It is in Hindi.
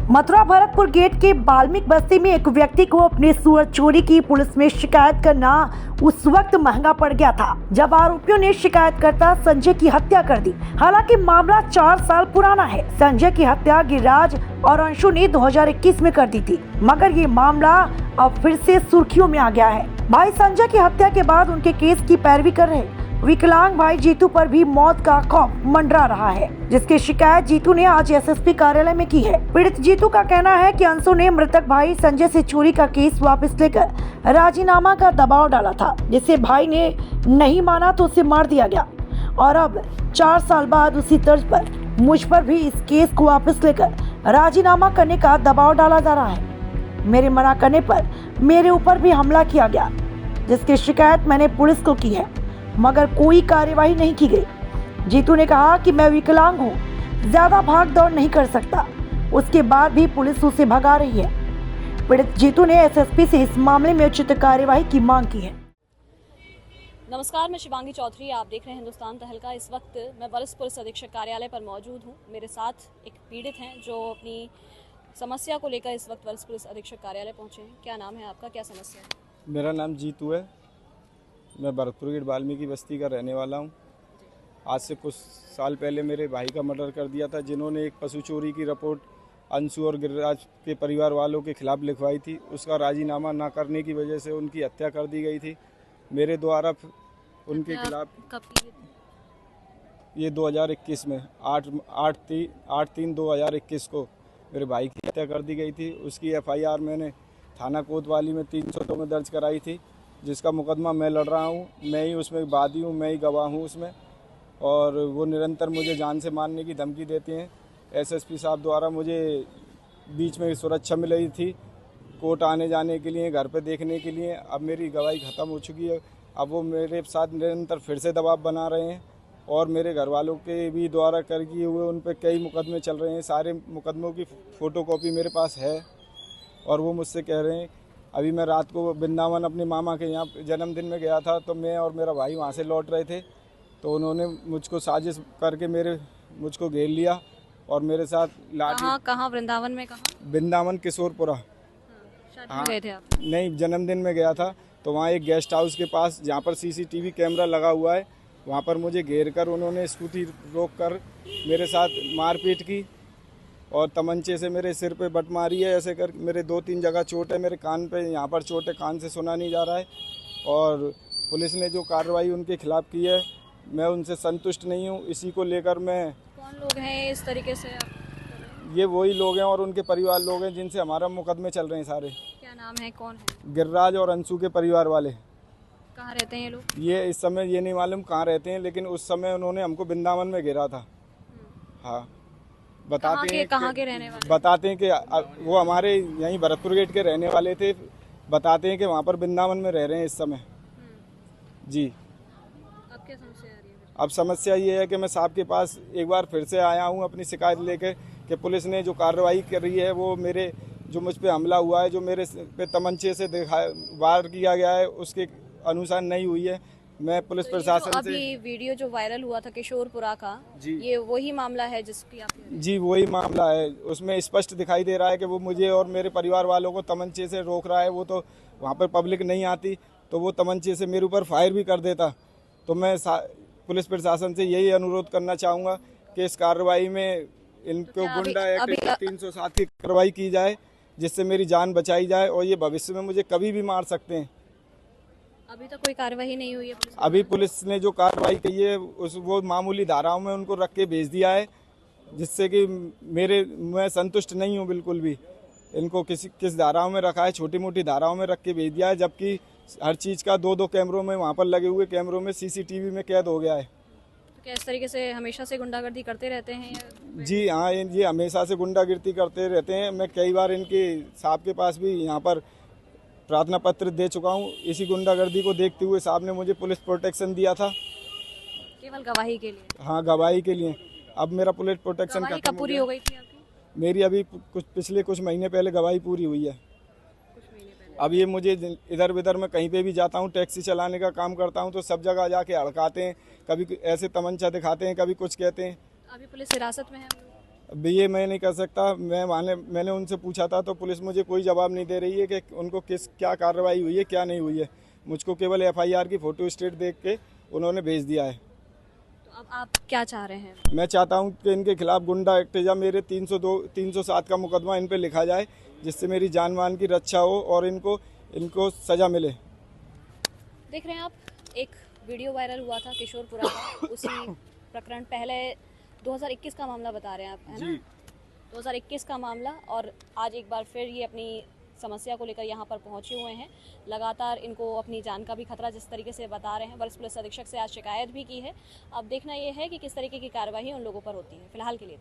मथुरा भरतपुर गेट के बाल्मीक बस्ती में एक व्यक्ति को अपने सुअर चोरी की पुलिस में शिकायत करना उस वक्त महंगा पड़ गया था जब आरोपियों ने शिकायतकर्ता संजय की हत्या कर दी। हालांकि मामला 4 साल पुराना है। संजय की हत्या गिरिराज और अंशु ने 2021 में कर दी थी, मगर ये मामला अब फिर से सुर्खियों में आ गया है। भाई संजय की हत्या के बाद उनके केस की पैरवी कर रहे विकलांग भाई जीतू पर भी मौत का खौफ मंडरा रहा है, जिसकी शिकायत जीतू ने आज एसएसपी कार्यालय में की है। पीड़ित जीतू का कहना है कि अंशु ने मृतक भाई संजय से चोरी का केस वापस लेकर राजीनामा का दबाव डाला था, जिसे भाई ने नहीं माना तो उसे मार दिया गया और अब 4 साल बाद उसी तर्ज पर मुझ पर भी इस केस को वापस लेकर राजीनामा करने का दबाव डाला जा रहा है। मेरे मना करने पर मेरे ऊपर भी हमला किया गया, जिसकी शिकायत मैंने पुलिस को की है, मगर कोई कार्यवाही नहीं की गई। जीतू ने कहा कि मैं विकलांग हूँ, ज्यादा भाग दौड़ नहीं कर सकता। उसके बाद भी पुलिस उसे भगा रही है। पीड़ित जीतू ने एसएसपी से इस मामले में उचित कार्यवाही की मांग की है। नमस्कार, मैं शिवांगी चौधरी, आप देख रहे हैं हिंदुस्तान तहलका। इस वक्त मैं वरिष्ठ पुलिस अधीक्षक कार्यालय पर मौजूद हूँ। मेरे साथ एक पीड़ित हैं जो अपनी समस्या को लेकर इस वक्त वरिष्ठ पुलिस अधीक्षक कार्यालय पहुँचे हैं। क्या नाम है आपका, क्या समस्या है? मेरा नाम जीतू है। मैं भरतपुर गेट बाल्मीकी बस्ती का रहने वाला हूं। आज से कुछ साल पहले मेरे भाई का मर्डर कर दिया था, जिन्होंने एक पशु चोरी की रिपोर्ट अंशु और गिरिराज के परिवार वालों के खिलाफ लिखवाई थी। उसका राजीनामा ना करने की वजह से उनकी हत्या कर दी गई थी। मेरे द्वारा उनके खिलाफ ये 2021 में 8/3/2021 को मेरे भाई की हत्या कर दी गई थी। उसकी FIR मैंने थाना कोतवाली में 300 में दर्ज कराई थी, जिसका मुकदमा मैं लड़ रहा हूँ। मैं ही उसमें वादी हूँ, मैं ही गवाह हूँ उसमें, और वो निरंतर मुझे जान से मारने की धमकी देते हैं। SSP साहब द्वारा मुझे बीच में सुरक्षा मिल रही थी कोर्ट आने जाने के लिए, घर पे देखने के लिए। अब मेरी गवाही ख़त्म हो चुकी है। अब वो मेरे साथ निरंतर फिर से दबाव बना रहे हैं और मेरे घर वालों के भी द्वारा कर किए हुए उन पर कई मुकदमे चल रहे हैं। सारे मुकदमों की फ़ोटोकॉपी मेरे पास है और वो मुझसे कह रहे हैं। अभी मैं रात को वृंदावन अपने मामा के यहाँ जन्मदिन में गया था, तो मैं और मेरा भाई वहाँ से लौट रहे थे, तो उन्होंने मुझको साजिश करके मुझको घेर लिया और मेरे साथ लाठी। कहाँ वृंदावन में? कहाँ? वृंदावन किशोरपुरा। शादी में गए थे आप? नहीं, जन्मदिन में गया था। तो वहाँ एक गेस्ट हाउस के पास जहाँ पर CCTV कैमरा लगा हुआ है, वहाँ पर मुझे घेर कर उन्होंने स्कूटी रोक कर मेरे साथ मारपीट की और तमंचे से मेरे सिर पे बट मारी है। ऐसे कर मेरे 2-3 जगह चोट है, मेरे कान पे यहाँ पर चोट है, कान से सुना नहीं जा रहा है। और पुलिस ने जो कार्रवाई उनके खिलाफ की है, मैं उनसे संतुष्ट नहीं हूँ। इसी को लेकर मैं। कौन लोग हैं इस तरीके से आप? ये वही लोग हैं और उनके परिवार लोग हैं जिनसे हमारा मुकदमे चल रहे हैं सारे। क्या नाम है, कौन है? गिरिराज और अंशु के परिवार वाले। कहाँ रहते हैं ये लोग? ये इस समय ये नहीं मालूम कहाँ रहते हैं, लेकिन उस समय उन्होंने हमको वृंदावन में घेरा था। हाँ, बताते हैं कहाँ के रहने वाले? बताते हैं कि वो हमारे यहीं भरतपुर गेट के रहने वाले थे। बताते हैं कि वहाँ पर वृंदावन में रह रहे हैं इस समय। जी। अब क्या समस्या आ रही है? अब समस्या ये है कि मैं साहब के पास एक बार फिर से आया हूँ अपनी शिकायत लेकर कि पुलिस ने जो कार्रवाई कर रही है वो जो मुझ पे हमला हुआ है, जो मेरे पे तमंचे से वार किया गया है, उसके अनुसार नहीं हुई है। मैं पुलिस प्रशासन से। अभी वीडियो जो वायरल हुआ था किशोरपुरा का, ये वही मामला है जिसकी आप? जी, वही मामला है। उसमें स्पष्ट दिखाई दे रहा है कि वो मुझे और मेरे परिवार वालों को तमंचे से रोक रहा है। वो तो वहाँ पर पब्लिक नहीं आती, तो वो तमंचे से मेरे ऊपर फायर भी कर देता। तो मैं पुलिस प्रशासन से यही अनुरोध करना चाहूँगा कि इस कार्रवाई में इनको गुंडा एक्ट 307 की कार्रवाई की जाए, जिससे मेरी जान बचाई जाए और ये भविष्य में मुझे कभी भी मार सकते हैं। अभी तक कोई कार्रवाई नहीं हुई है पुलिस? अभी पुलिस ने जो कार्रवाई की है वो मामूली धाराओं में उनको रख के भेज दिया है, जिससे कि मैं संतुष्ट नहीं हूँ बिल्कुल भी। इनको किस धाराओं में रखा है, छोटी मोटी धाराओं में रख के भेज दिया है, जबकि हर चीज़ का 2-2 कैमरों में वहाँ पर लगे हुए कैमरों में CCTV में कैद हो गया है। तो क्या इस तरीके से हमेशा से गुंडागर्दी करते रहते हैं या? जी हाँ, ये हमेशा से गुंडागर्दी करते रहते हैं। मैं कई बार इनके साहब के पास भी यहाँ पर प्रार्थना पत्र दे चुका हूँ। इसी गुंडागर्दी को देखते हुए साहब ने मुझे पुलिस प्रोटेक्शन दिया था, केवल गवाही के लिए? हाँ, गवाही के लिए। अब मेरा पुलिस प्रोटेक्शन कब पूरी हो गई थी आपकी? मेरी अभी पिछले कुछ महीने पहले गवाही पूरी हुई है। अब ये मुझे इधर उधर मैं कहीं पे भी जाता हूँ, टैक्सी चलाने का काम करता हूँ, तो सब जगह जाके हड़काते हैं। कभी ऐसे तमंचा दिखाते हैं, कभी कुछ कहते हैं। अभी पुलिस हिरासत में है? अब ये मैं नहीं कर सकता। मैंने उनसे पूछा था तो पुलिस मुझे कोई जवाब नहीं दे रही है कि उनको क्या कार्रवाई हुई है, क्या नहीं हुई है। मुझको केवल FIR की फ़ोटो स्टेट देख के उन्होंने भेज दिया है। तो अब आप क्या चाह रहे हैं? मैं चाहता हूं कि इनके खिलाफ गुंडा एक्ट या मेरे 307 का मुकदमा इन पे लिखा जाए, जिससे मेरी जान मान की रक्षा हो और इनको सज़ा मिले। देख रहे हैं आप, एक वीडियो वायरल हुआ था किशोरपुरा का, उसी प्रकरण पहले 2021 का मामला बता रहे हैं आप, है ना? 2021 का मामला, और आज एक बार फिर ये अपनी समस्या को लेकर यहाँ पर पहुँचे हुए हैं। लगातार इनको अपनी जान का भी खतरा जिस तरीके से बता रहे हैं। वरिष्ठ पुलिस अधीक्षक से आज शिकायत भी की है। अब देखना ये है कि किस तरीके की कार्रवाई उन लोगों पर होती है। फिलहाल के लिए